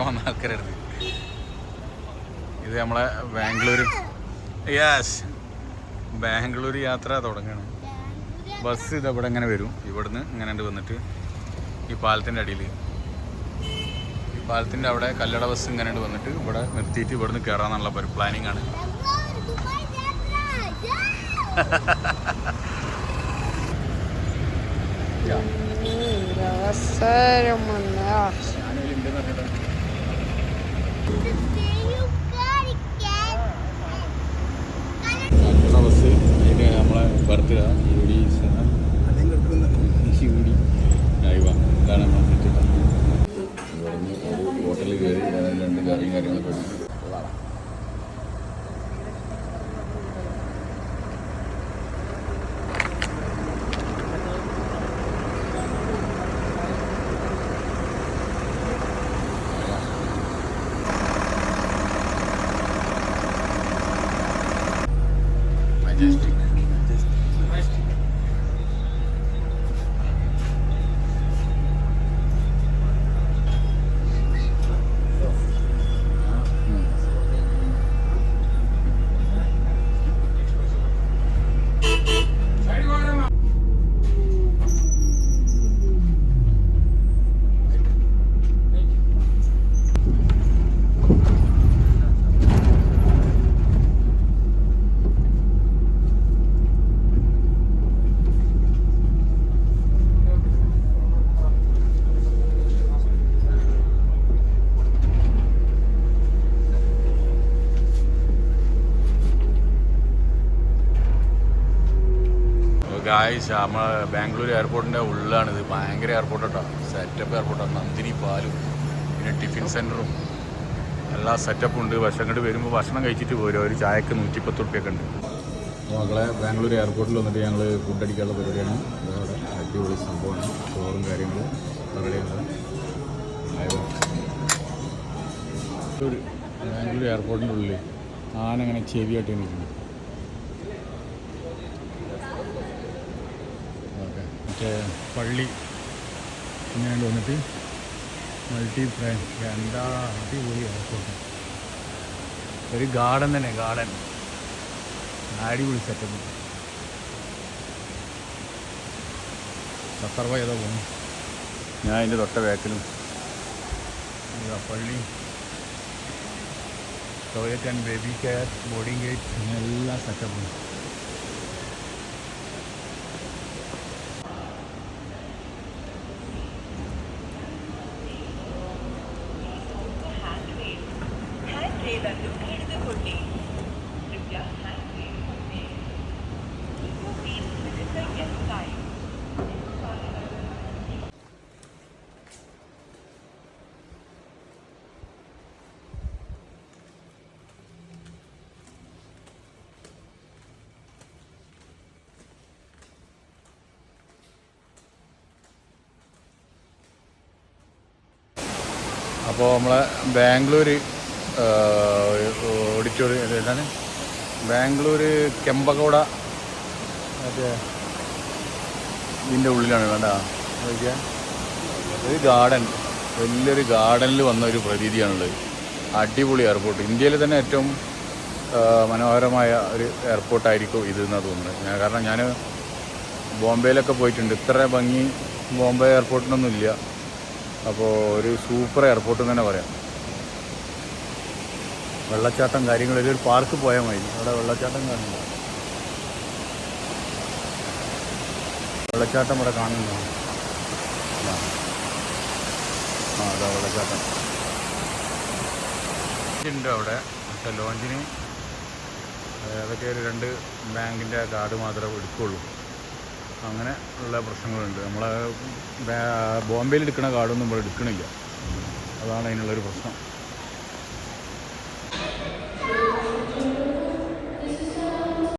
വന്ന ആൾക്കാരെടുത്ത് ഇത് നമ്മളെ ബാംഗ്ലൂർ യാത്ര തുടങ്ങണം. ബസ് ഇതവിടെ ഇങ്ങനെ വരും. ഇവിടുന്ന് ഇങ്ങനെ വന്നിട്ട് ഈ പാലത്തിൻ്റെ അടിയിൽ ഈ പാലത്തിൻ്റെ അവിടെ കല്ലട ബസ് ഇങ്ങനെ വന്നിട്ട് ഇവിടെ നിർത്തിയിട്ട് ഇവിടുന്ന് കയറാന്നുള്ള ഒരു പ്ലാനിങ് ആണ്. ബസ് അതിന് നമ്മളെ ബർത്ത് ഇതാണ് നമ്മൾ സെറ്റിട്ടാണ്. ഇവിടുന്ന് ഒരു ഹോട്ടലിൽ കയറി 2 കറിയും കാര്യങ്ങളൊക്കെ എടുത്തിട്ട് ഗായ്സ്, നമ്മളെ ബാംഗ്ലൂർ എയർപോർട്ടിൻ്റെ ഉള്ളിലാണിത്. ഭയങ്കര എയർപോർട്ടാണ്, സെറ്റപ്പ് എയർപോർട്ടാണ്. നന്ദിനി പാലും പിന്നെ ടിഫിൻ സെൻറ്ററും എല്ലാ സെറ്റപ്പും ഉണ്ട്. പക്ഷേ അങ്ങോട്ട് വരുമ്പോൾ ഭക്ഷണം കഴിച്ചിട്ട് പോരും. ഒരു ചായക്ക് 110 റുപ്യൊക്കെ ഉണ്ട്. മക്കളെ ബാംഗ്ലൂർ എയർപോർട്ടിൽ വന്നിട്ട് ഞങ്ങൾ ഫുഡ് അടിക്കാനുള്ള പരിപാടിയാണ്. അതവിടെ അടിപൊളി സംഭവമാണ്. ചോറും കാര്യങ്ങളും റെഡിയാണ്. ബാംഗ്ലൂർ എയർപോർട്ടിൻ്റെ ഉള്ളിൽ ആനങ്ങനെ ചെവിയായിട്ട് നിൽക്കുന്നു. പള്ളി ഇങ്ങനെ വന്നിട്ട് എന്താ അടിപൊളി എയർപോർട്ട്. ഒരു ഗാർഡൻ തന്നെ, ഗാർഡൻ അടിപൊളി സെറ്റപ്പ്. സത്തർവ ഏതാ പോകുന്നു. ഞാൻ അതിൻ്റെ തൊട്ട ബാക്കിലും പള്ളി, toilet and baby care, boarding gate, എല്ലാ സെറ്റപ്പും. അപ്പോൾ നമ്മളെ ബാംഗ്ലൂർ ഓഡിറ്റോറിയം എന്താണ്, ബാംഗ്ലൂർ കെമ്പഗൗഡ മറ്റേ ഇതിൻ്റെ ഉള്ളിലാണ്. വേണ്ട നോക്കിയാൽ ഒരു ഗാർഡൻ, വലിയൊരു ഗാർഡനിൽ വന്ന ഒരു പ്രതീതിയാണുള്ളത്. അടിപൊളി എയർപോർട്ട്. ഇന്ത്യയിൽ തന്നെ ഏറ്റവും മനോഹരമായ ഒരു എയർപോർട്ടായിരിക്കും ഇതെന്നാണ് തോന്നുന്നത്. കാരണം ഞാൻ ബോംബെയിലൊക്കെ പോയിട്ടുണ്ട്. ഇത്ര ഭംഗി ബോംബെ എയർപോർട്ടിനൊന്നും ഇല്ല. അപ്പോൾ ഒരു സൂപ്പർ എയർപോർട്ട് തന്നെ പറയാം. വെള്ളച്ചാട്ടം കാര്യങ്ങളിൽ ഒരു പാർക്ക് പോയാൽ മതി. അവിടെ വെള്ളച്ചാട്ടം കാണില്ല. വെള്ളച്ചാട്ടം ഇവിടെ കാണുന്നു. അതാ വെള്ളച്ചാട്ടം ഉണ്ട് അവിടെ. പക്ഷേ ലോഞ്ചിന് അതൊക്കെ ഒരു 2 ബാങ്കിൻ്റെ കാർഡ് മാത്രമേ എടുക്കുകയുള്ളൂ. അങ്ങനെ ഉള്ള പ്രശ്നങ്ങളുണ്ട്. നമ്മളെ ബോംബെയിൽ എടുക്കുന്ന കാർഡൊന്നും ഇവിടെ എടുക്കണില്ല. അതാണ് അതിനുള്ളൊരു പ്രശ്നം.